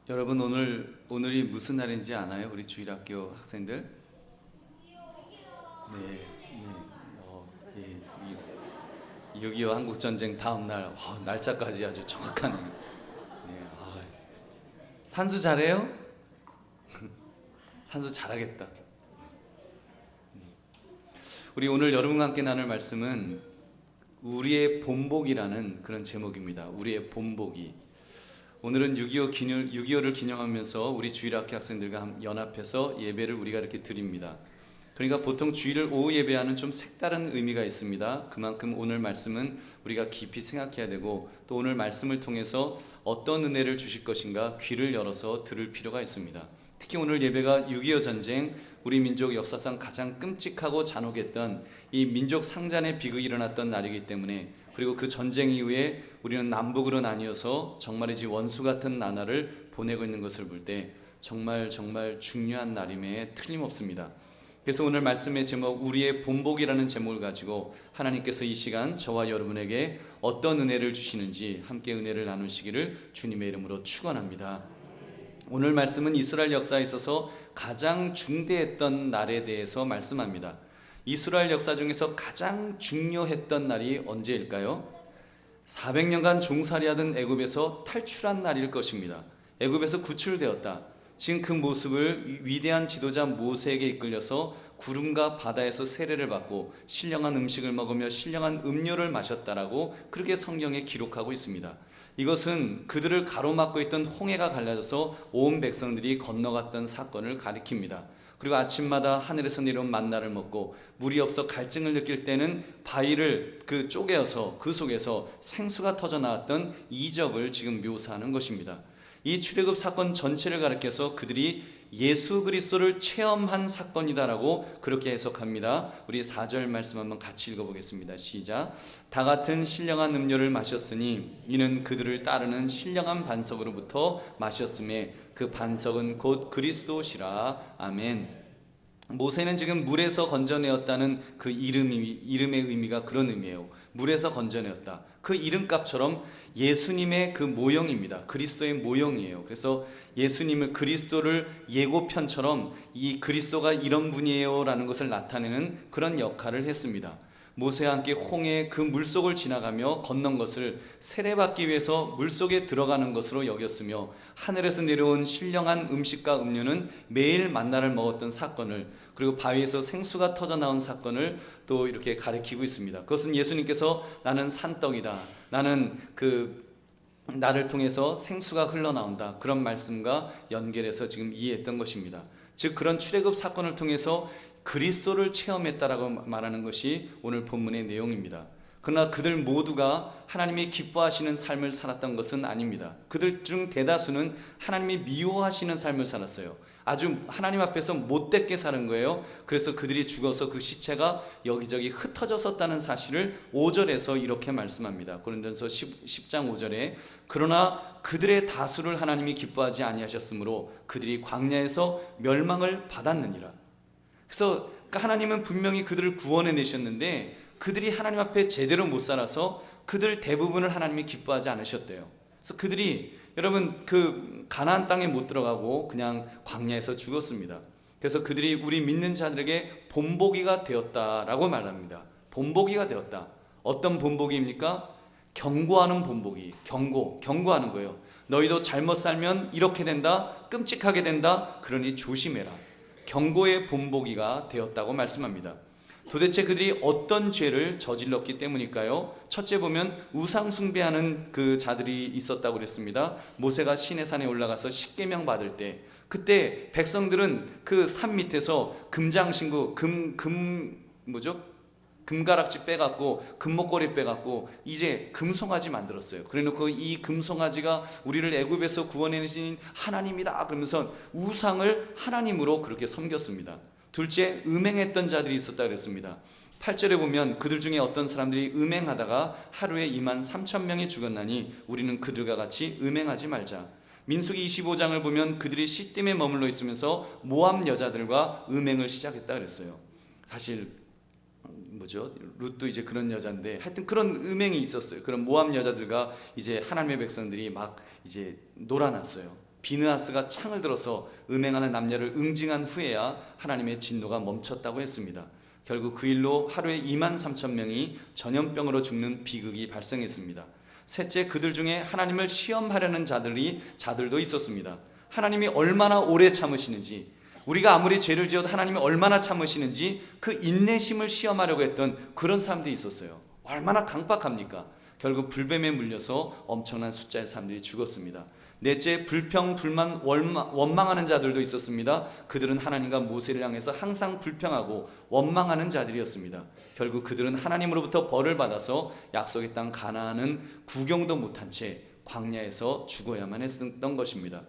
여러분 오늘이 무슨 날인지 아나요? 우리 주일학교 학생들? 네, 네. 예, 6.25 한국 전쟁 다음 날 날짜까지 아주 정확하네요. 네, 산수 잘해요? 산수 잘하겠다. 우리 오늘 여러분과 함께 나눌 말씀은 우리의 본복이라는 그런 제목입니다. 우리의 본복이. 오늘은 6.25를 기념하면서 우리 주일학교 학생들과 연합해서 예배를 우리가 이렇게 드립니다. 그러니까 보통 주일을 오후 예배하는 좀 색다른 의미가 있습니다. 그만큼 오늘 말씀은 우리가 깊이 생각해야 되고, 또 오늘 말씀을 통해서 어떤 은혜를 주실 것인가 귀를 열어서 들을 필요가 있습니다. 특히 오늘 예배가 6.25 전쟁, 우리 민족 역사상 가장 끔찍하고 잔혹했던 이 민족 상잔의 비극이 일어났던 날이기 때문에, 그리고 그 전쟁 이후에 우리는 남북으로 나뉘어서 정말이지 원수 같은 나날을 보내고 있는 것을 볼 때 정말 중요한 날임에 틀림없습니다. 그래서 오늘 말씀의 제목, 우리의 본복이라는 제목을 가지고 하나님께서 이 시간 저와 여러분에게 어떤 은혜를 주시는지 함께 은혜를 나누시기를 주님의 이름으로 축원합니다. 오늘 말씀은 이스라엘 역사에 있어서 가장 중대했던 날에 대해서 말씀합니다. 이스라엘 역사 중에서 가장 중요했던 날이 언제일까요? 400년간 종살이하던 애굽에서 탈출한 날일 것입니다. 애굽에서 구출되었다. 지금 그 모습을 위대한 지도자 모세에게 이끌려서 구름과 바다에서 세례를 받고 신령한 음식을 먹으며 신령한 음료를 마셨다라고 그렇게 성경에 기록하고 있습니다. 이것은 그들을 가로막고 있던 홍해가 갈라져서 온 백성들이 건너갔던 사건을 가리킵니다. 그리고 아침마다 하늘에서 내려온 만나를 먹고 물이 없어 갈증을 느낄 때는 바위를 쪼개어서 그 속에서 생수가 터져 나왔던 이적을 지금 묘사하는 것입니다. 이 출애굽 사건 전체를 가리켜서 그들이 예수 그리스도를 체험한 사건이다라고 그렇게 해석합니다. 우리 4절 말씀 한번 같이 읽어보겠습니다. 시작. 다 같은 신령한 음료를 마셨으니 이는 그들을 따르는 신령한 반석으로부터 마셨음에 그 반석은 곧 그리스도시라. 아멘. 모세는 지금 물에서 건져내었다는 그 이름의 의미가 그런 의미예요. 물에서 건져내었다. 그 이름값처럼 예수님의 그 모형입니다. 그리스도의 모형이에요. 그래서 예수님을, 그리스도를 예고편처럼 이 그리스도가 이런 분이에요 라는 것을 나타내는 그런 역할을 했습니다. 모세와 함께 홍해 그 물속을 지나가며 건넌 것을 세례받기 위해서 물속에 들어가는 것으로 여겼으며, 하늘에서 내려온 신령한 음식과 음료는 매일 만나를 먹었던 사건을, 그리고 바위에서 생수가 터져 나온 사건을 또 이렇게 가리키고 있습니다. 그것은 예수님께서 나는 산떡이다, 나는 나를 통해서 생수가 흘러나온다, 그런 말씀과 연결해서 지금 이해했던 것입니다. 즉 그런 출애굽 사건을 통해서 그리스도를 체험했다라고 말하는 것이 오늘 본문의 내용입니다. 그러나 그들 모두가 하나님이 기뻐하시는 삶을 살았던 것은 아닙니다. 그들 중 대다수는 하나님이 미워하시는 삶을 살았어요. 아주 하나님 앞에서 못되게 사는 거예요. 그래서 그들이 죽어서 그 시체가 여기저기 흩어졌었다는 사실을 5절에서 이렇게 말씀합니다. 고린도전서 10장 5절에 그러나 그들의 다수를 하나님이 기뻐하지 아니하셨으므로 그들이 광야에서 멸망을 받았느니라. 그래서 하나님은 분명히 그들을 구원해 내셨는데 그들이 하나님 앞에 제대로 못 살아서 그들 대부분을 하나님이 기뻐하지 않으셨대요. 그래서 그들이 여러분 가나안 땅에 못 들어가고 그냥 광야에서 죽었습니다. 그래서 그들이 우리 믿는 자들에게 본보기가 되었다라고 말합니다. 본보기가 되었다. 어떤 본보기입니까? 경고하는 본보기. 경고하는 거예요. 너희도 잘못 살면 이렇게 된다, 끔찍하게 된다, 그러니 조심해라. 경고의 본보기가 되었다고 말씀합니다. 도대체 그들이 어떤 죄를 저질렀기 때문일까요? 첫째 보면 우상 숭배하는 그 자들이 있었다고 그랬습니다. 모세가 시내산에 올라가서 십계명 받을 때, 그때 백성들은 그 산 밑에서 금장신구, 금가락지 빼갖고 금목걸이 빼갖고 이제 금송아지 만들었어요. 그래놓고 이 금송아지가 우리를 애굽에서 구원해내신 하나님이다 그러면서 우상을 하나님으로 그렇게 섬겼습니다. 둘째, 음행했던 자들이 있었다 그랬습니다. 8절에 보면 그들 중에 어떤 사람들이 음행하다가 하루에 23,000명이 죽었나니 우리는 그들과 같이 음행하지 말자. 민수기 25장을 보면 그들이 시딤에 머물러 있으면서 모압 여자들과 음행을 시작했다 그랬어요. 사실 룻도 이제 그런 여자인데 하여튼 그런 음행이 있었어요. 그런 모압 여자들과 이제 하나님의 백성들이 막 이제 놀아났어요. 비느하스가 창을 들어서 음행하는 남녀를 응징한 후에야 하나님의 진노가 멈췄다고 했습니다. 결국 그 일로 하루에 2만 3천 명이 전염병으로 죽는 비극이 발생했습니다. 셋째, 그들 중에 하나님을 시험하려는 자들도 있었습니다. 하나님이 얼마나 오래 참으시는지, 우리가 아무리 죄를 지어도 하나님이 얼마나 참으시는지 그 인내심을 시험하려고 했던 그런 사람들이 있었어요. 얼마나 강박합니까? 결국 불뱀에 물려서 엄청난 숫자의 사람들이 죽었습니다. 넷째, 불평, 불만, 원망하는 자들도 있었습니다. 그들은 하나님과 모세를 향해서 항상 불평하고 원망하는 자들이었습니다. 결국 그들은 하나님으로부터 벌을 받아서 약속의 땅 가나안은 구경도 못한 채 광야에서 죽어야만 했던 것입니다.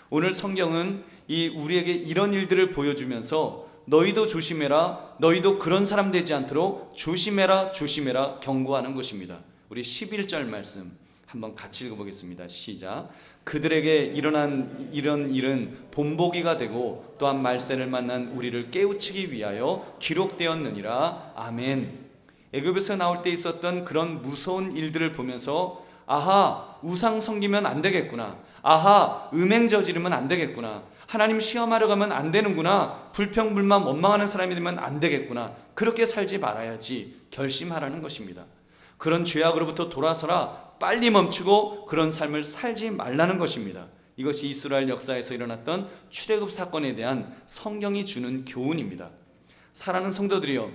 오늘 성경은 우리에게 이런 일들을 보여주면서 너희도 조심해라, 너희도 그런 사람 되지 않도록 조심해라, 조심해라 경고하는 것입니다. 우리 11절 말씀 한번 같이 읽어보겠습니다. 시작. 그들에게 일어난 이런 일은 본보기가 되고 또한 말세를 만난 우리를 깨우치기 위하여 기록되었느니라. 아멘. 애굽에서 나올 때 있었던 그런 무서운 일들을 보면서 아하, 우상 섬기면 안 되겠구나, 아하, 음행 저지르면 안 되겠구나, 하나님 시험하러 가면 안 되는구나, 불평불만 원망하는 사람이 되면 안 되겠구나, 그렇게 살지 말아야지 결심하라는 것입니다. 그런 죄악으로부터 돌아서라, 빨리 멈추고 그런 삶을 살지 말라는 것입니다. 이것이 이스라엘 역사에서 일어났던 출애굽 사건에 대한 성경이 주는 교훈입니다. 사랑하는 성도들이여,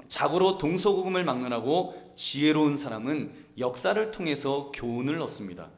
자고로 동서고금을 막론하고 지혜로운 사람은 역사를 통해서 교훈을 얻습니다.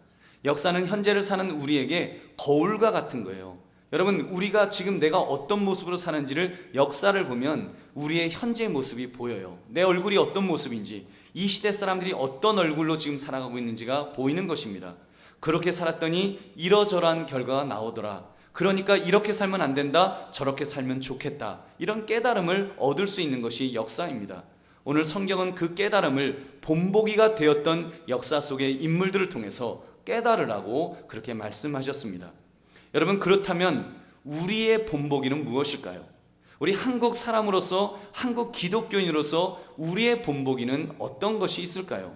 역사는 현재를 사는 우리에게 거울과 같은 거예요. 여러분, 우리가 지금 내가 어떤 모습으로 사는지를 역사를 보면 우리의 현재 모습이 보여요. 내 얼굴이 어떤 모습인지, 이 시대 사람들이 어떤 얼굴로 지금 살아가고 있는지가 보이는 것입니다. 그렇게 살았더니 이러저러한 결과가 나오더라. 그러니까 이렇게 살면 안 된다, 저렇게 살면 좋겠다, 이런 깨달음을 얻을 수 있는 것이 역사입니다. 오늘 성경은 그 깨달음을 본보기가 되었던 역사 속의 인물들을 통해서 깨달으라고 그렇게 말씀하셨습니다. 여러분, 그렇다면 우리의 본보기는 무엇일까요? 우리 한국 사람으로서, 한국 기독교인으로서 우리의 본보기는 어떤 것이 있을까요?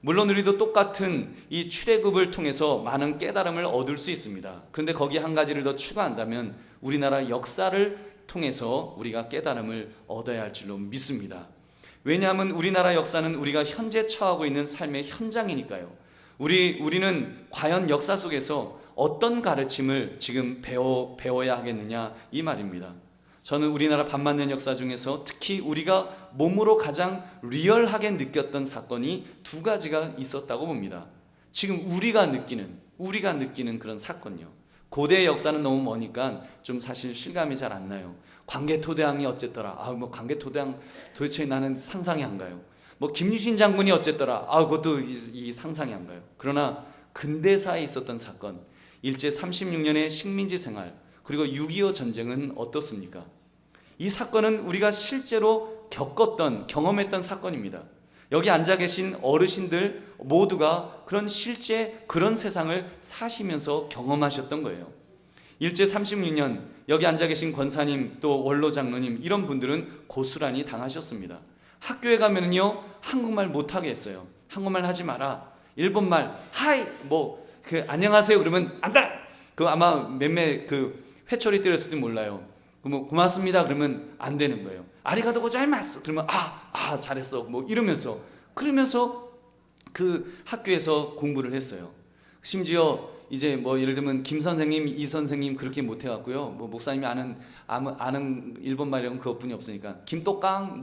물론 우리도 똑같은 이 출애굽을 통해서 많은 깨달음을 얻을 수 있습니다. 그런데 거기에 한 가지를 더 추가한다면 우리나라 역사를 통해서 우리가 깨달음을 얻어야 할 줄로 믿습니다. 왜냐하면 우리나라 역사는 우리가 현재 처하고 있는 삶의 현장이니까요. 우리는 과연 역사 속에서 어떤 가르침을 지금 배워야 하겠느냐, 이 말입니다. 저는 우리나라 반만년 역사 중에서 특히 우리가 몸으로 가장 리얼하게 느꼈던 사건이 두 가지가 있었다고 봅니다. 지금 우리가 느끼는 그런 사건이요. 고대 역사는 너무 머니까 좀 사실 실감이 잘 안 나요. 광개토대왕이 어쨌더라. 광개토대왕 도대체 나는 상상이 안 가요. 김유신 장군이 어쨌더라. 그것도 이 상상이 안 가요. 그러나 근대사에 있었던 사건, 일제 36년의 식민지 생활, 그리고 6.25 전쟁은 어떻습니까? 이 사건은 우리가 실제로 경험했던 사건입니다. 여기 앉아 계신 어르신들 모두가 실제 그런 세상을 사시면서 경험하셨던 거예요. 일제 36년 여기 앉아 계신 권사님, 또 원로 장로님, 이런 분들은 고스란히 당하셨습니다. 학교에 가면요 한국말 못하게 했어요. 한국말 하지 마라, 일본말 하이 안녕하세요 그러면 안다, 아마 몇몇 회초리 때렸을지 몰라요. 고맙습니다 그러면 안 되는 거예요. 아리가또 고자이마스 그러면 잘했어 이러면서, 그러면서 그 학교에서 공부를 했어요. 심지어 이제 예를 들면 김 선생님, 이 선생님 그렇게 못 해갖고요, 목사님이 아는 일본말이랑 그것뿐이 없으니까 김똑강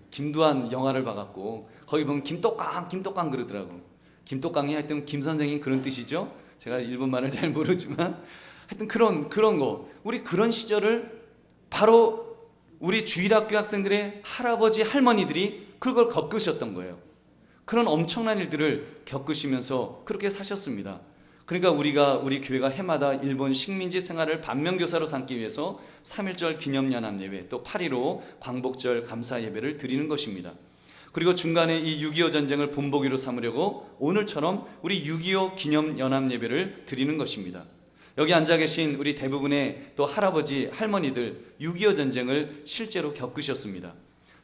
김두한 영화를 봐갖고 거기 보면 김똑강 그러더라고. 김똑강이 하여튼 김 선생님 그런 뜻이죠. 제가 일본말을 잘 모르지만 하여튼 그런 거, 우리 그런 시절을 바로 우리 주일학교 학생들의 할아버지 할머니들이 그걸 겪으셨던 거예요. 그런 엄청난 일들을 겪으시면서 그렇게 사셨습니다. 그러니까 우리 교회가 해마다 일본 식민지 생활을 반면교사로 삼기 위해서 3.1절 기념연합예배, 또 8.15 광복절 감사예배를 드리는 것입니다. 그리고 중간에 이 6.25 전쟁을 본보기로 삼으려고 오늘처럼 우리 6.25 기념연합예배를 드리는 것입니다. 여기 앉아 계신 우리 대부분의 또 할아버지 할머니들 6.25 전쟁을 실제로 겪으셨습니다.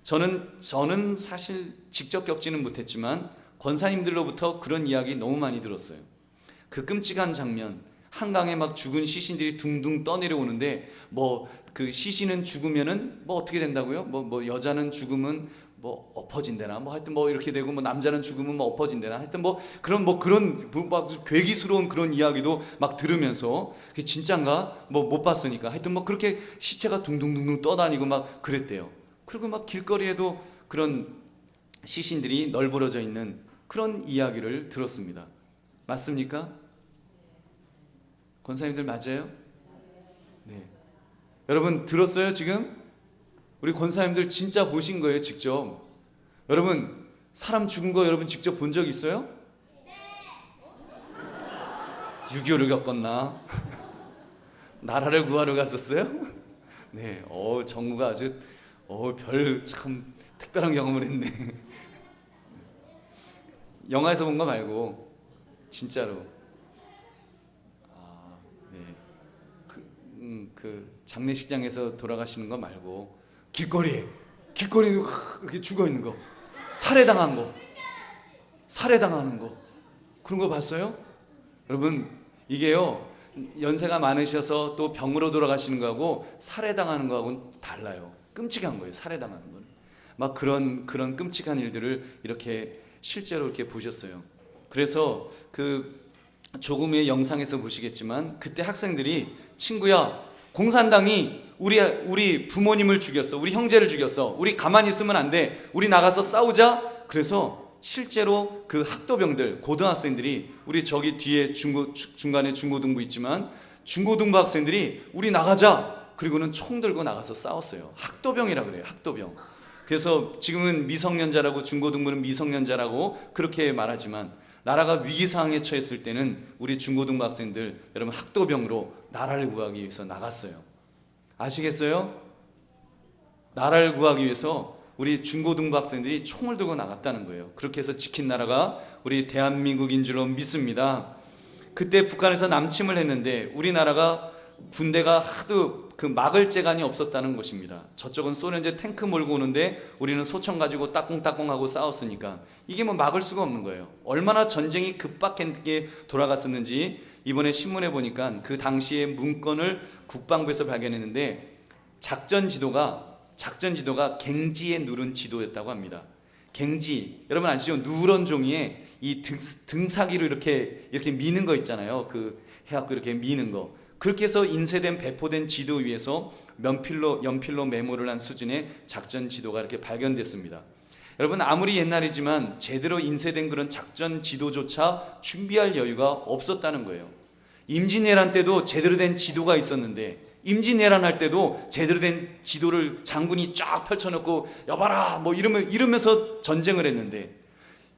저는 사실 직접 겪지는 못했지만 권사님들로부터 그런 이야기 너무 많이 들었어요. 그 끔찍한 장면, 한강에 막 죽은 시신들이 둥둥 떠내려오는데 뭐 그 시신은 죽으면은 뭐 어떻게 된다고요? 뭐 여자는 죽으면 뭐 엎어진대나 뭐 하여튼 뭐 이렇게 되고 뭐 남자는 죽으면 뭐 엎어진대나 하여튼 뭐 그런 막 괴기스러운 그런 이야기도 막 들으면서 그게 진짠가 뭐 못 봤으니까 하여튼 뭐 그렇게 시체가 둥둥둥둥 떠다니고 막 그랬대요. 그리고 막 길거리에도 그런 시신들이 널브러져 있는 그런 이야기를 들었습니다. 맞습니까? 권사님들 맞아요? 네. 여러분 들었어요 지금? 우리 권사님들 진짜 보신 거예요 직접? 여러분 사람 죽은 거 여러분 직접 본 적 있어요? 6.25를 겪었나? 나라를 구하러 갔었어요? 네, 정우가 아주 별 참 특별한 경험을 했네. 영화에서 본 거 말고 진짜로. 네, 그 장례식장에서 돌아가시는 거 말고 길거리에 이렇게 죽어 있는 거, 살해당한 거, 살해당하는 거 그런 거 봤어요? 여러분 이게요 연세가 많으셔서 또 병으로 돌아가시는 거하고 살해당하는 거하고는 달라요. 끔찍한 거예요. 살해당하는 건 막 그런 끔찍한 일들을 이렇게 실제로 이렇게 보셨어요. 그래서 그 조금의 영상에서 보시겠지만 그때 학생들이 친구야 공산당이 우리 부모님을 죽였어. 우리 형제를 죽였어. 우리 가만히 있으면 안 돼. 우리 나가서 싸우자. 그래서 실제로 그 학도병들 고등학생들이 우리 저기 뒤에 중간에 중고등부 있지만 중고등부 학생들이 우리 나가자. 그리고는 총 들고 나가서 싸웠어요. 학도병이라 그래요. 학도병. 그래서 지금은 미성년자라고 중고등부는 미성년자라고 그렇게 말하지만 나라가 위기 상황에 처했을 때는 우리 중고등부 학생들 여러분 학도병으로 나라를 구하기 위해서 나갔어요. 아시겠어요? 나라를 구하기 위해서 우리 중고등부 학생들이 총을 들고 나갔다는 거예요. 그렇게 해서 지킨 나라가 우리 대한민국인 줄로 믿습니다. 그때 북한에서 남침을 했는데 우리나라가 군대가 하도 그 막을 재간이 없었다는 것입니다. 저쪽은 소련제 탱크 몰고 오는데 우리는 소총 가지고 따꿍따꿍하고 싸웠으니까 이게 뭐 막을 수가 없는 거예요. 얼마나 전쟁이 급박하게 돌아갔었는지 이번에 신문에 보니까 그 당시의 문건을 국방부에서 발견했는데 작전 지도가 갱지에 누른 지도였다고 합니다. 갱지 여러분 아시죠? 누런 종이에 이 등사기로 이렇게 미는 거 있잖아요. 그 해갖고 이렇게 미는 거. 그렇게 해서 인쇄된 배포된 지도 위에서 연필로 메모를 한 수준의 작전 지도가 이렇게 발견됐습니다. 여러분 아무리 옛날이지만 제대로 인쇄된 그런 작전 지도조차 준비할 여유가 없었다는 거예요. 임진왜란 때도 제대로 된 지도가 있었는데 임진왜란 할 때도 제대로 된 지도를 장군이 쫙 펼쳐놓고 여봐라 뭐 이러면서 전쟁을 했는데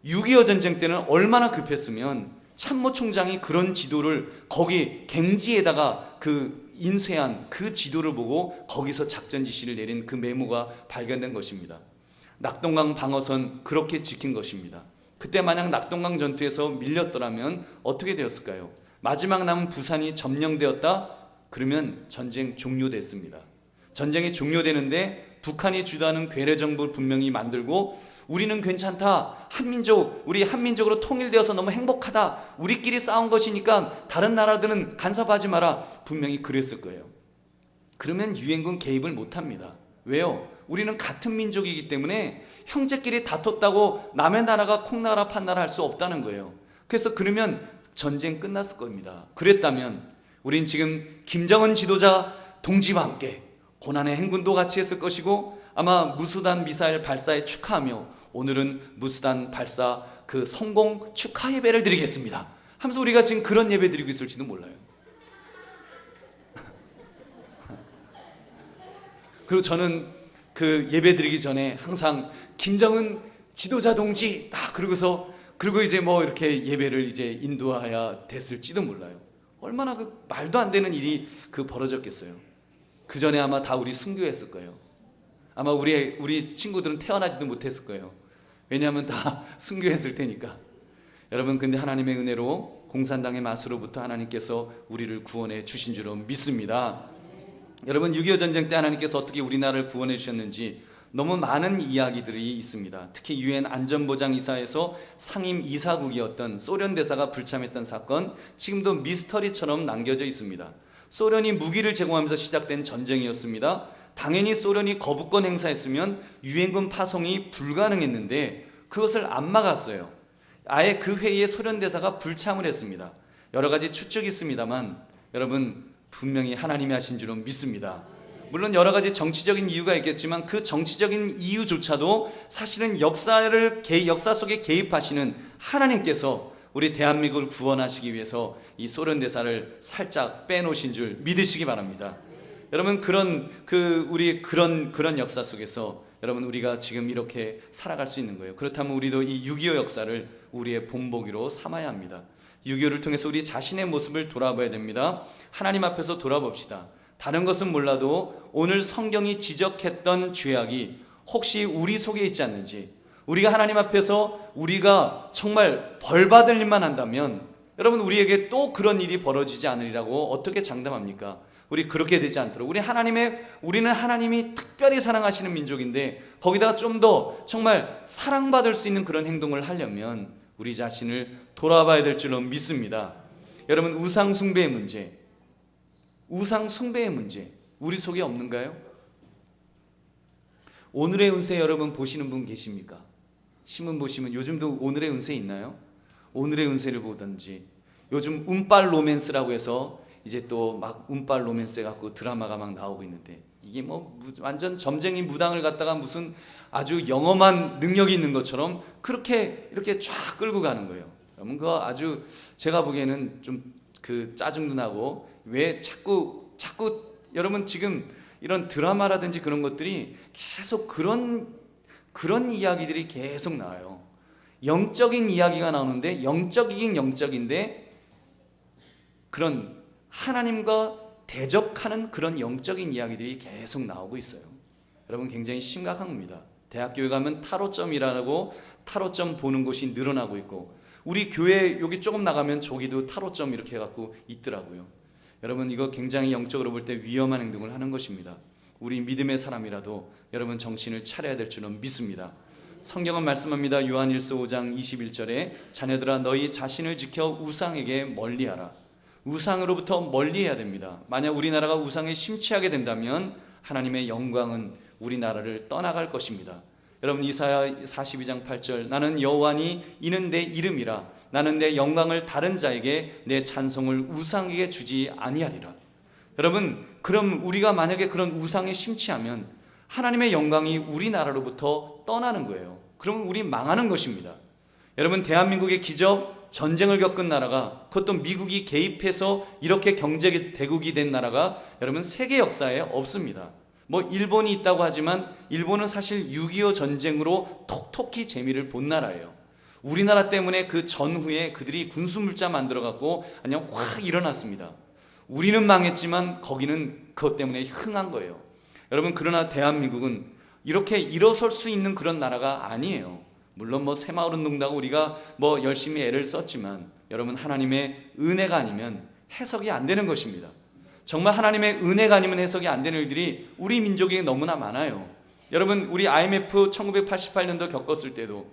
6.25 전쟁 때는 얼마나 급했으면 참모총장이 그런 지도를 거기 갱지에다가 그 인쇄한 그 지도를 보고 거기서 작전 지시를 내린 그 메모가 발견된 것입니다. 낙동강 방어선 그렇게 지킨 것입니다. 그때 만약 낙동강 전투에서 밀렸더라면 어떻게 되었을까요? 마지막 남은 부산이 점령되었다? 그러면 전쟁 종료됐습니다. 전쟁이 종료되는데 북한이 주도하는 괴뢰 정부를 분명히 만들고 우리는 괜찮다. 우리 한민족으로 통일되어서 너무 행복하다. 우리끼리 싸운 것이니까 다른 나라들은 간섭하지 마라. 분명히 그랬을 거예요. 그러면 유엔군 개입을 못합니다. 왜요? 우리는 같은 민족이기 때문에 형제끼리 다퉜다고 남의 나라가 콩나라 판나라 할 수 없다는 거예요. 그래서 그러면 전쟁 끝났을 겁니다. 그랬다면 우린 지금 김정은 지도자 동지와 함께 고난의 행군도 같이 했을 것이고 아마 무수단 미사일 발사에 축하하며 오늘은 무수단 발사 그 성공 축하 예배를 드리겠습니다 하면서 우리가 지금 그런 예배 드리고 있을지도 몰라요. 그리고 저는 그 예배 드리기 전에 항상 김정은 지도자 동지 딱 그리고 이제 뭐 이렇게 예배를 이제 인도해야 됐을지도 몰라요. 얼마나 그 말도 안 되는 일이 그 벌어졌겠어요. 그 전에 아마 다 우리 순교했을 거예요. 아마 우리 친구들은 태어나지도 못했을 거예요. 왜냐하면 다 순교했을 테니까. 여러분 근데 하나님의 은혜로 공산당의 맛으로부터 하나님께서 우리를 구원해 주신 줄로 믿습니다. 여러분 6.25 전쟁 때 하나님께서 어떻게 우리나라를 구원해 주셨는지 너무 많은 이야기들이 있습니다. 특히 유엔 안전보장이사에서 상임 이사국이었던 소련 대사가 불참했던 사건, 지금도 미스터리처럼 남겨져 있습니다. 소련이 무기를 제공하면서 시작된 전쟁이었습니다. 당연히 소련이 거부권 행사했으면 유엔군 파송이 불가능했는데 그것을 안 막았어요. 아예 그 회의에 소련 대사가 불참을 했습니다. 여러 가지 추측이 있습니다만 여러분, 분명히 하나님이 하신 줄은 믿습니다. 물론 여러 가지 정치적인 이유가 있겠지만 그 정치적인 이유조차도 사실은 역사 속에 개입하시는 하나님께서 우리 대한민국을 구원하시기 위해서 이 소련 대사를 살짝 빼놓으신 줄 믿으시기 바랍니다. 여러분, 그런 역사 속에서 여러분, 우리가 지금 이렇게 살아갈 수 있는 거예요. 그렇다면 우리도 이 6.25 역사를 우리의 본보기로 삼아야 합니다. 6.25를 통해서 우리 자신의 모습을 돌아봐야 됩니다. 하나님 앞에서 돌아봅시다. 다른 것은 몰라도 오늘 성경이 지적했던 죄악이 혹시 우리 속에 있지 않는지, 우리가 하나님 앞에서 우리가 정말 벌받을 일만 한다면 여러분, 우리에게 또 그런 일이 벌어지지 않으리라고 어떻게 장담합니까? 우리 그렇게 되지 않도록 우리는 하나님이 특별히 사랑하시는 민족인데 거기다가 좀 더 정말 사랑받을 수 있는 그런 행동을 하려면 우리 자신을 돌아봐야 될 줄로 믿습니다. 여러분, 우상 숭배의 문제 우리 속에 없는가요? 오늘의 운세 여러분 보시는 분 계십니까? 신문 보시면 요즘도 오늘의 운세 있나요? 오늘의 운세를 보든지, 요즘 운빨 로맨스라고 해서 이제 또 막 운빨 로맨스 해갖고 드라마가 막 나오고 있는데, 이게 뭐 완전 점쟁이 무당을 갖다가 무슨 아주 영험한 능력이 있는 것처럼 그렇게 이렇게 쫙 끌고 가는 거예요. 여러분, 그거 아주 제가 보기에는 좀 그 짜증도 나고, 왜 자꾸 여러분 지금 이런 드라마라든지 그런 것들이 계속 그런 이야기들이 계속 나와요. 영적인 이야기가 나오는데 영적이긴 영적인데 그런 하나님과 대적하는 그런 영적인 이야기들이 계속 나오고 있어요. 여러분, 굉장히 심각한 겁니다. 대학교에 가면 타로점이라고 타로점 보는 곳이 늘어나고 있고, 우리 교회 여기 조금 나가면 저기도 타로점 이렇게 해갖고 있더라고요. 여러분, 이거 굉장히 영적으로 볼 때 위험한 행동을 하는 것입니다. 우리 믿음의 사람이라도 여러분 정신을 차려야 될 줄은 믿습니다. 성경은 말씀합니다. 요한일서 5장 21절에 자녀들아 너희 자신을 지켜 우상에게 멀리하라. 우상으로부터 멀리해야 됩니다. 만약 우리나라가 우상에 심취하게 된다면 하나님의 영광은 우리나라를 떠나갈 것입니다. 여러분, 이사야 42장 8절 나는 여호와니 이는 내 이름이라 나는 내 영광을 다른 자에게 내 찬송을 우상에게 주지 아니하리라. 여러분, 그럼 우리가 만약에 그런 우상에 심취하면 하나님의 영광이 우리나라로부터 떠나는 거예요. 그러면 우리 망하는 것입니다. 여러분, 대한민국의 기적, 전쟁을 겪은 나라가, 그것도 미국이 개입해서 이렇게 경제 대국이 된 나라가 여러분 세계 역사에 없습니다. 뭐 일본이 있다고 하지만 일본은 사실 6.25 전쟁으로 톡톡히 재미를 본 나라예요. 우리나라 때문에 그 전후에 그들이 군수물자 만들어갖고 그냥 확 일어났습니다. 우리는 망했지만 거기는 그것 때문에 흥한 거예요. 여러분, 그러나 대한민국은 이렇게 일어설 수 있는 그런 나라가 아니에요. 물론 뭐 새마을운동도 우리가 뭐 열심히 애를 썼지만 여러분, 하나님의 은혜가 아니면 해석이 안 되는 것입니다. 정말 하나님의 은혜가 아니면 해석이 안 되는 일들이 우리 민족에 너무나 많아요. 여러분, 우리 IMF 1988년도 겪었을 때도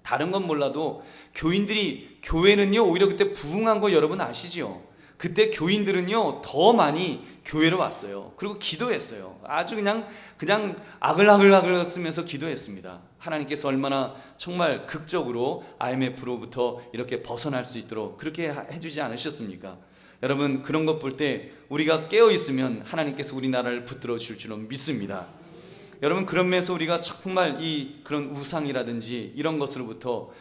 다른 건 몰라도 교회는요 오히려 그때 부흥한 거 여러분 아시죠? 그때 교인들은요 더 많이 교회로 왔어요. 그리고 기도했어요. 아주 그냥 아글아글 쓰면서 기도했습니다. 하나님께서 얼마나 정말 극적으로 IMF로부터 이렇게 벗어날 수 있도록 그렇게 해주지 않으셨습니까? 여러분, 그런 것 볼 때 우리가 깨어 있으면 하나님께서 우리나라를 붙들어 줄 줄은 믿습니다. 여러분, 그런 면에서 우리가 정말 그런 우상이라든지 이런 것으로부터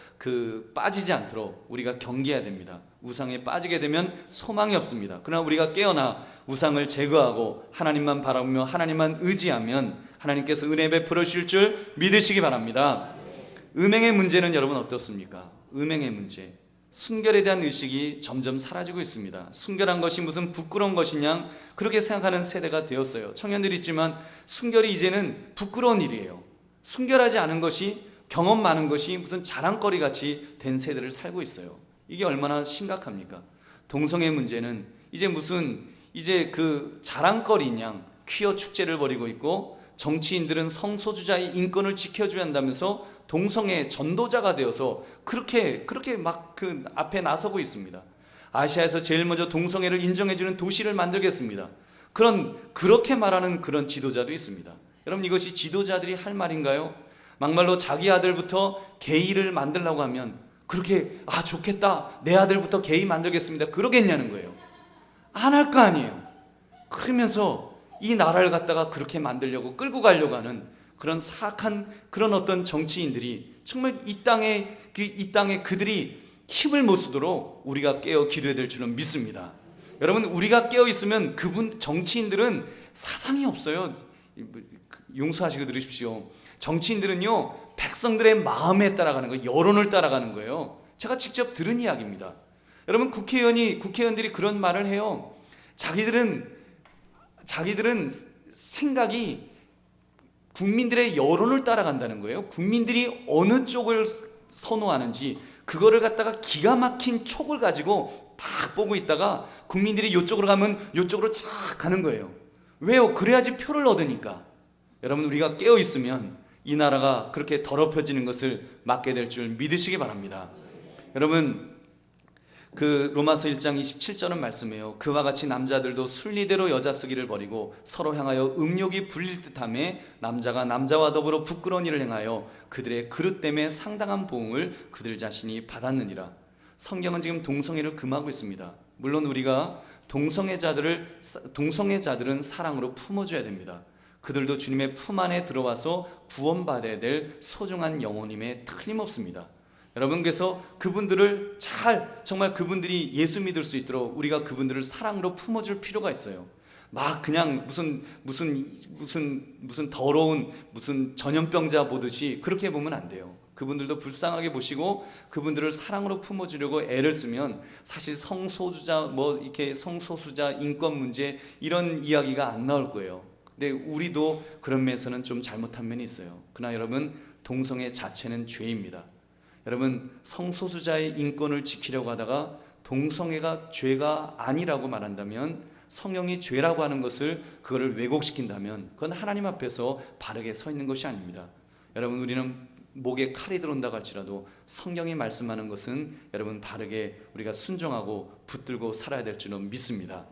빠지지 않도록 우리가 경계해야 됩니다. 우상에 빠지게 되면 소망이 없습니다. 그러나 우리가 깨어나 우상을 제거하고 하나님만 바라보며 하나님만 의지하면 하나님께서 은혜 베풀어 주실 줄 믿으시기 바랍니다. 음행의 문제는 여러분 어떻습니까? 음행의 문제, 순결에 대한 의식이 점점 사라지고 있습니다. 순결한 것이 무슨 부끄러운 것이냐 그렇게 생각하는 세대가 되었어요. 청년들이 있지만 순결이 이제는 부끄러운 일이에요. 순결하지 않은 것이, 경험 많은 것이 무슨 자랑거리 같이 된 세대를 살고 있어요. 이게 얼마나 심각합니까? 동성애 문제는 이제 그 자랑거리인 양 퀴어 축제를 벌이고 있고, 정치인들은 성소수자의 인권을 지켜줘야 한다면서 동성애 전도자가 되어서 그렇게 막 그 앞에 나서고 있습니다. 아시아에서 제일 먼저 동성애를 인정해주는 도시를 만들겠습니다. 그렇게 말하는 그런 지도자도 있습니다. 여러분, 이것이 지도자들이 할 말인가요? 막말로 자기 아들부터 게이를 만들려고 하면 그렇게 좋겠다, 내 아들부터 게이 만들겠습니다, 그러겠냐는 거예요. 안 할 거 아니에요. 그러면서 이 나라를 갖다가 그렇게 만들려고 끌고 가려고 하는 그런 사악한 그런 어떤 정치인들이 정말 이 땅에 그들이 힘을 못 쓰도록 우리가 깨어 기도해야 될 줄은 믿습니다. 여러분, 우리가 깨어 있으면 정치인들은 사상이 없어요. 용서하시고 들으십시오. 정치인들은요, 백성들의 마음에 따라가는 거예요. 여론을 따라가는 거예요. 제가 직접 들은 이야기입니다. 여러분, 국회의원들이 그런 말을 해요. 자기들은 생각이 국민들의 여론을 따라간다는 거예요. 국민들이 어느 쪽을 선호하는지 그거를 갖다가 기가 막힌 촉을 가지고 딱 보고 있다가 국민들이 이쪽으로 가면 이쪽으로 쫙 가는 거예요. 왜요? 그래야지 표를 얻으니까. 여러분, 우리가 깨어 있으면 이 나라가 그렇게 더럽혀지는 것을 막게 될 줄 믿으시기 바랍니다. 여러분, 그 로마서 1장 27절은 말씀해요. 그와 같이 남자들도 순리대로 여자 쓰기를 버리고 서로 향하여 음욕이 불릴 듯하며 남자가 남자와 더불어 부끄러운 일을 행하여 그들의 그릇 때문에 상당한 보응을 그들 자신이 받았느니라. 성경은 지금 동성애를 금하고 있습니다. 물론 우리가 동성애자들은 사랑으로 품어줘야 됩니다. 그들도 주님의 품 안에 들어와서 구원받아야 될 소중한 영혼임에 틀림없습니다. 여러분, 그래서 그분들을 정말 그분들이 예수 믿을 수 있도록 우리가 그분들을 사랑으로 품어줄 필요가 있어요. 막 그냥 무슨 더러운 무슨 전염병자 보듯이 그렇게 보면 안 돼요. 그분들도 불쌍하게 보시고 그분들을 사랑으로 품어주려고 애를 쓰면 사실 성소수자 인권 문제 이런 이야기가 안 나올 거예요. 근데 우리도 그런 면에서는 좀 잘못한 면이 있어요. 그러나 여러분, 동성애 자체는 죄입니다. 여러분, 성소수자의 인권을 지키려고 하다가 동성애가 죄가 아니라고 말한다면, 성령이 죄라고 하는 것을 그거를 왜곡시킨다면 그건 하나님 앞에서 바르게 서 있는 것이 아닙니다. 여러분, 우리는 목에 칼이 들어온다고 할지라도 성경이 말씀하는 것은 여러분 바르게 우리가 순종하고 붙들고 살아야 될 줄은 믿습니다.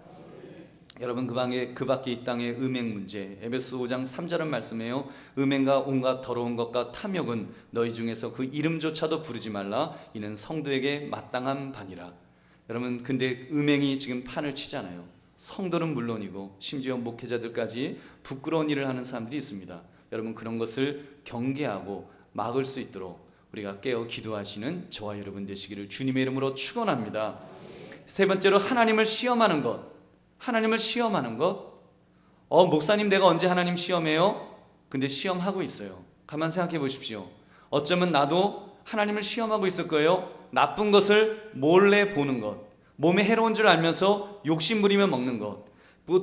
여러분, 그 밖에 이 땅의 음행 문제, 에베소 5장 3절은 말씀해요. 음행과 온갖 더러운 것과 탐욕은 너희 중에서 그 이름조차도 부르지 말라. 이는 성도에게 마땅한 바니라. 여러분, 근데 음행이 지금 판을 치잖아요. 성도는 물론이고 심지어 목회자들까지 부끄러운 일을 하는 사람들이 있습니다. 여러분, 그런 것을 경계하고 막을 수 있도록 우리가 깨어 기도하시는 저와 여러분 되시기를 주님의 이름으로 축원합니다. 세 번째로, 하나님을 시험하는 것. 목사님, 내가 언제 하나님 시험해요? 근데 시험하고 있어요. 가만 생각해 보십시오. 어쩌면 나도 하나님을 시험하고 있을 거예요. 나쁜 것을 몰래 보는 것, 몸에 해로운 줄 알면서 욕심 부리며 먹는 것,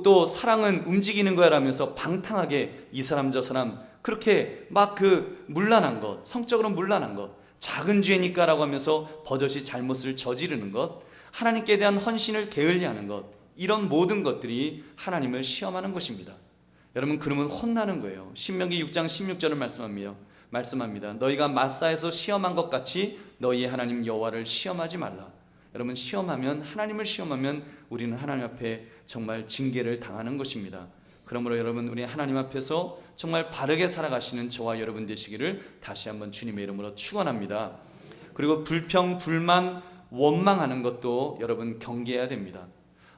또 사랑은 움직이는 거야 라면서 방탕하게 이 사람 저 사람 그렇게 막 문란한 것, 성적으로 문란한 것, 작은 죄니까 라고 하면서 버젓이 잘못을 저지르는 것, 하나님께 대한 헌신을 게을리하는 것, 이런 모든 것들이 하나님을 시험하는 것입니다. 여러분, 그러면 혼나는 거예요. 신명기 6장 16절을 말씀합니다. 너희가 마사에서 시험한 것 같이 너희의 하나님 여호와를 시험하지 말라. 여러분, 하나님을 시험하면 우리는 하나님 앞에 정말 징계를 당하는 것입니다. 그러므로 여러분, 우리 하나님 앞에서 정말 바르게 살아가시는 저와 여러분 되시기를 다시 한번 주님의 이름으로 축원합니다. 그리고 불평, 불만, 원망하는 것도 여러분 경계해야 됩니다.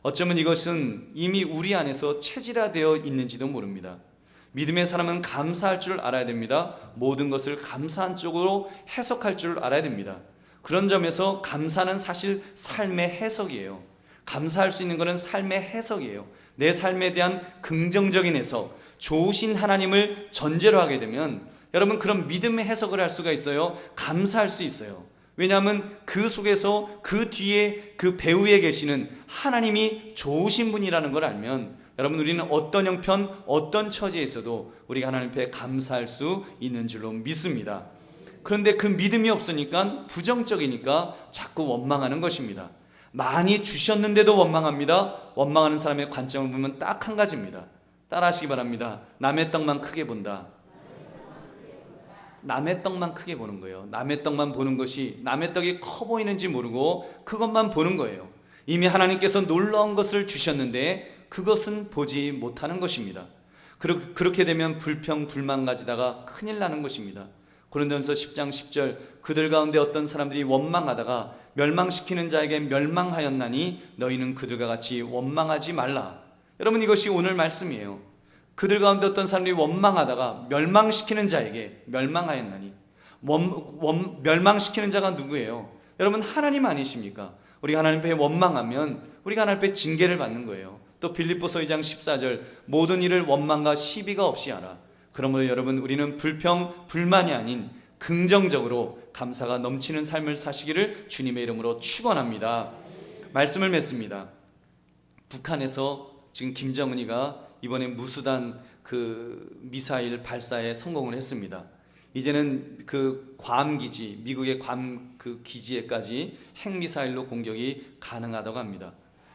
어쩌면 이것은 이미 우리 안에서 체질화되어 있는지도 모릅니다. 믿음의 사람은 감사할 줄 알아야 됩니다. 모든 것을 감사한 쪽으로 해석할 줄 알아야 됩니다. 그런 점에서 감사는 사실 삶의 해석이에요. 감사할 수 있는 것은 삶의 해석이에요. 내 삶에 대한 긍정적인 해석, 좋으신 하나님을 전제로 하게 되면 여러분, 그런 믿음의 해석을 할 수가 있어요. 감사할 수 있어요. 왜냐하면 그 속에서 그 뒤에 그 배후에 계시는 하나님이 좋으신 분이라는 걸 알면 여러분, 우리는 어떤 형편, 어떤 처지에 있어도 우리가 하나님 앞에 감사할 수 있는 줄로 믿습니다. 그런데 그 믿음이 없으니까, 부정적이니까 자꾸 원망하는 것입니다. 많이 주셨는데도 원망합니다. 원망하는 사람의 관점을 보면 딱 한 가지입니다. 따라하시기 바랍니다. 남의 떡만 크게 본다. 남의 떡만 크게 보는 거예요. 남의 떡만 보는 것이, 남의 떡이 커 보이는지 모르고 그것만 보는 거예요. 이미 하나님께서 놀라운 것을 주셨는데 그것은 보지 못하는 것입니다. 그렇게 되면 불평 불만 가지다가 큰일 나는 것입니다. 고린도전서 10장 10절, 그들 가운데 어떤 사람들이 원망하다가 멸망시키는 자에게 멸망하였나니 너희는 그들과 같이 원망하지 말라. 여러분, 이것이 오늘 말씀이에요. 그들 가운데 어떤 사람들이 원망하다가 멸망시키는 자에게 멸망하였나니, 멸망시키는 자가 누구예요? 여러분, 하나님 아니십니까? 우리가 하나님 앞에 원망하면 우리가 하나님 앞에 징계를 받는 거예요. 또 빌립보서 2장 14절, 모든 일을 원망과 시비가 없이 하라. 그러므로 여러분, 우리는 불평 불만이 아닌 긍정적으로 감사가 넘치는 삶을 사시기를 주님의 이름으로 축원합니다. 말씀을 맺습니다. 북한에서 지금 김정은이가 이번에 무수단 그 미사일 발사에 성공을 했습니다. 이제는 그 괌 기지, 미국의 괌 그 기지에까지 핵미사일로 공격이 가능하다고 합니다.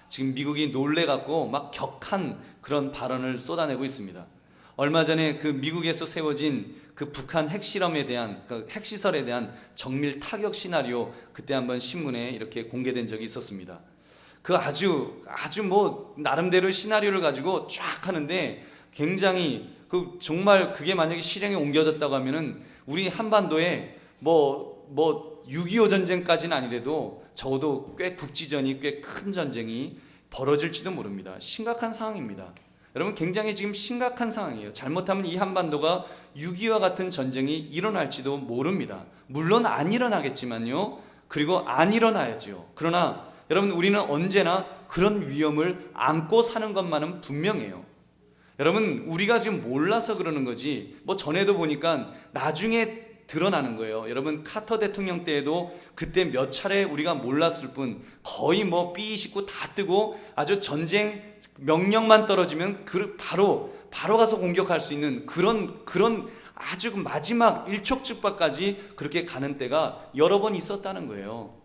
지금 미국이 놀래갖고 막 격한 그런 발언을 쏟아내고 있습니다. 얼마 전에 그 미국에서 세워진 그 북한 핵실험에 대한, 그 핵시설에 대한 정밀 타격 시나리오, 그때 한번 신문에 이렇게 공개된 적이 있었습니다. 그 아주 뭐 나름대로 시나리오를 가지고 쫙 하는데 굉장히 그 정말 그게 만약에 실행에 옮겨졌다고 하면은 우리 한반도에 뭐 6.25 전쟁까지는 아니래도 적어도 꽤 국지전이, 꽤 큰 전쟁이 벌어질지도 모릅니다. 심각한 상황입니다. 여러분, 굉장히 지금 심각한 상황이에요. 잘못하면 이 한반도가 6.25와 같은 전쟁이 일어날지도 모릅니다. 물론 안 일어나겠지만요. 그리고 안 일어나야죠. 그러나 여러분, 우리는 언제나 그런 위험을 안고 사는 것만은 분명해요. 여러분, 우리가 지금 몰라서 그러는 거지, 뭐 전에도 보니까 나중에 드러나는 거예요. 여러분, 카터 대통령 때에도 그때 몇 차례 우리가 몰랐을 뿐 거의 뭐 B-29 다 뜨고 아주 전쟁 명령만 떨어지면 바로 가서 공격할 수 있는 그런 아주 마지막 일촉즉발까지 그렇게 가는 때가 여러 번 있었다는 거예요.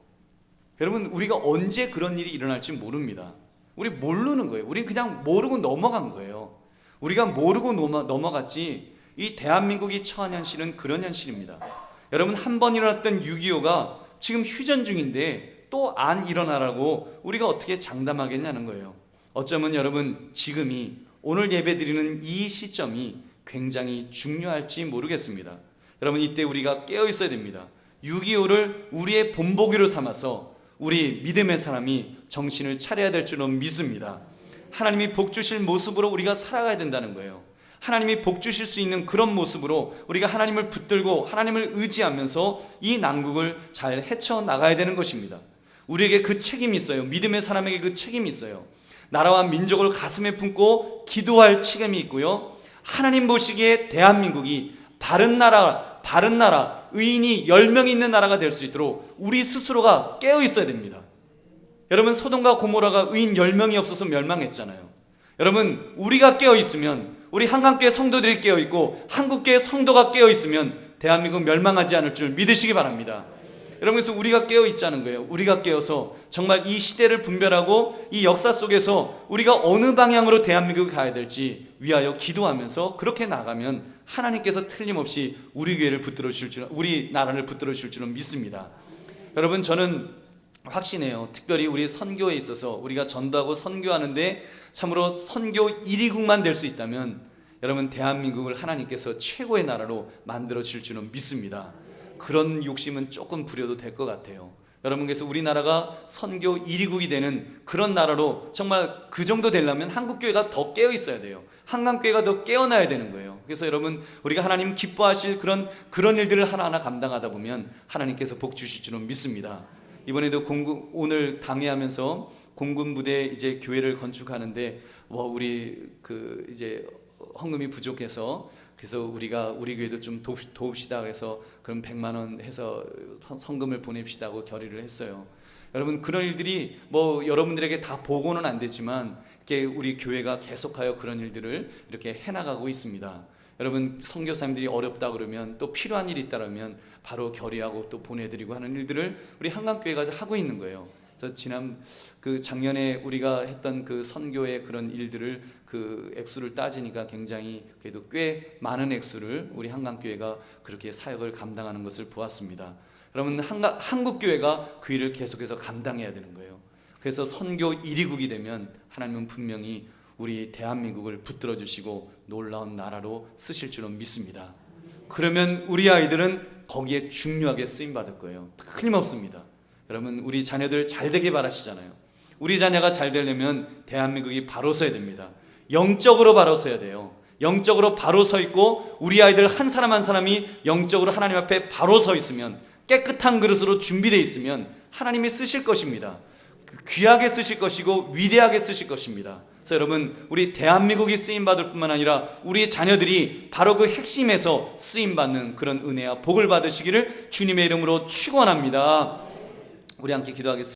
여러분, 우리가 언제 그런 일이 일어날지 모릅니다. 우리 모르는 거예요. 우리 그냥 모르고 넘어간 거예요. 우리가 모르고 넘어갔지, 이 대한민국이 처한 현실은 그런 현실입니다. 여러분, 한 번 일어났던 6.25가 지금 휴전 중인데 또 안 일어나라고 우리가 어떻게 장담하겠냐는 거예요. 어쩌면 여러분, 지금이, 오늘 예배드리는 이 시점이 굉장히 중요할지 모르겠습니다. 여러분, 이때 우리가 깨어 있어야 됩니다. 6.25를 우리의 본보기로 삼아서 우리 믿음의 사람이 정신을 차려야 될 줄로 믿습니다. 하나님이 복 주실 모습으로 우리가 살아가야 된다는 거예요. 하나님이 복 주실 수 있는 그런 모습으로 우리가 하나님을 붙들고 하나님을 의지하면서 이 난국을 잘 헤쳐나가야 되는 것입니다. 우리에게 그 책임이 있어요. 믿음의 사람에게 그 책임이 있어요. 나라와 민족을 가슴에 품고 기도할 책임이 있고요. 하나님 보시기에 대한민국이 바른 나라, 의인이 10명 있는 나라가 될 수 있도록 우리 스스로가 깨어 있어야 됩니다. 여러분, 소돔과 고모라가 의인 10명이 없어서 멸망했잖아요. 여러분, 우리가 깨어 있으면, 우리 한강교회 성도들이 깨어 있고 한국교회 성도가 깨어 있으면 대한민국 멸망하지 않을 줄 믿으시기 바랍니다. 여러분, 그래서 우리가 깨어 있자는 거예요. 우리가 깨어서 정말 이 시대를 분별하고 이 역사 속에서 우리가 어느 방향으로 대한민국이 가야 될지 위하여 기도하면서 그렇게 나가면 하나님께서 틀림없이 우리 교회를 붙들어 주실 줄, 우리 나라를 붙들어 주실 줄은 믿습니다. 여러분, 저는 확신해요. 특별히 우리 선교에 있어서 우리가 전도하고 선교하는데 참으로 선교 1위국만 될 수 있다면 여러분, 대한민국을 하나님께서 최고의 나라로 만들어 주실 줄은 믿습니다. 그런 욕심은 조금 부려도 될 것 같아요. 여러분, 그래서 우리나라가 선교 1위국이 되는 그런 나라로 정말 그 정도 되려면 한국교회가 더 깨어 있어야 돼요. 한강교회가 더 깨어나야 되는 거예요. 그래서 여러분, 우리가 하나님 기뻐하실 그런 일들을 하나하나 감당하다 보면 하나님께서 복 주실 줄은 믿습니다. 이번에도 오늘 당회하면서 공군부대 이제 교회를 건축하는데 우리 이제 헌금이 부족해서, 그래서 우리 교회도 좀 도웁시다. 그래서 그럼 100만 원 해서 헌금을 보냅시다고 결의를 했어요. 여러분, 그런 일들이 여러분들에게 다 보고는 안 되지만 이렇게 우리 교회가 계속하여 그런 일들을 이렇게 해나가고 있습니다. 여러분, 선교사님들이 어렵다 그러면, 또 필요한 일이 있다 그러면 바로 결의하고 또 보내드리고 하는 일들을 우리 한강교회가 하고 있는 거예요. 그래서 작년에 우리가 했던 그 선교의 그런 일들을 그 액수를 따지니까 굉장히 그래도 꽤 많은 액수를 우리 한강교회가 그렇게 사역을 감당하는 것을 보았습니다. 여러분, 한국교회가 그 일을 계속해서 감당해야 되는 거예요. 그래서 선교 1위국이 되면 하나님은 분명히 우리 대한민국을 붙들어 주시고 놀라운 나라로 쓰실 줄로 믿습니다. 그러면 우리 아이들은 거기에 중요하게 쓰임 받을 거예요. 틀림없습니다. 여러분, 우리 자녀들 잘 되길 바라시잖아요. 우리 자녀가 잘 되려면 대한민국이 바로 서야 됩니다. 영적으로 바로 서야 돼요. 영적으로 바로 서 있고 우리 아이들 한 사람 한 사람이 영적으로 하나님 앞에 바로 서 있으면, 깨끗한 그릇으로 준비되어 있으면 하나님이 쓰실 것입니다. 귀하게 쓰실 것이고 위대하게 쓰실 것입니다. 그래서 여러분, 우리 대한민국이 쓰임받을 뿐만 아니라 우리 자녀들이 바로 그 핵심에서 쓰임받는 그런 은혜와 복을 받으시기를 주님의 이름으로 축원합니다. 우리 함께 기도하겠습니다.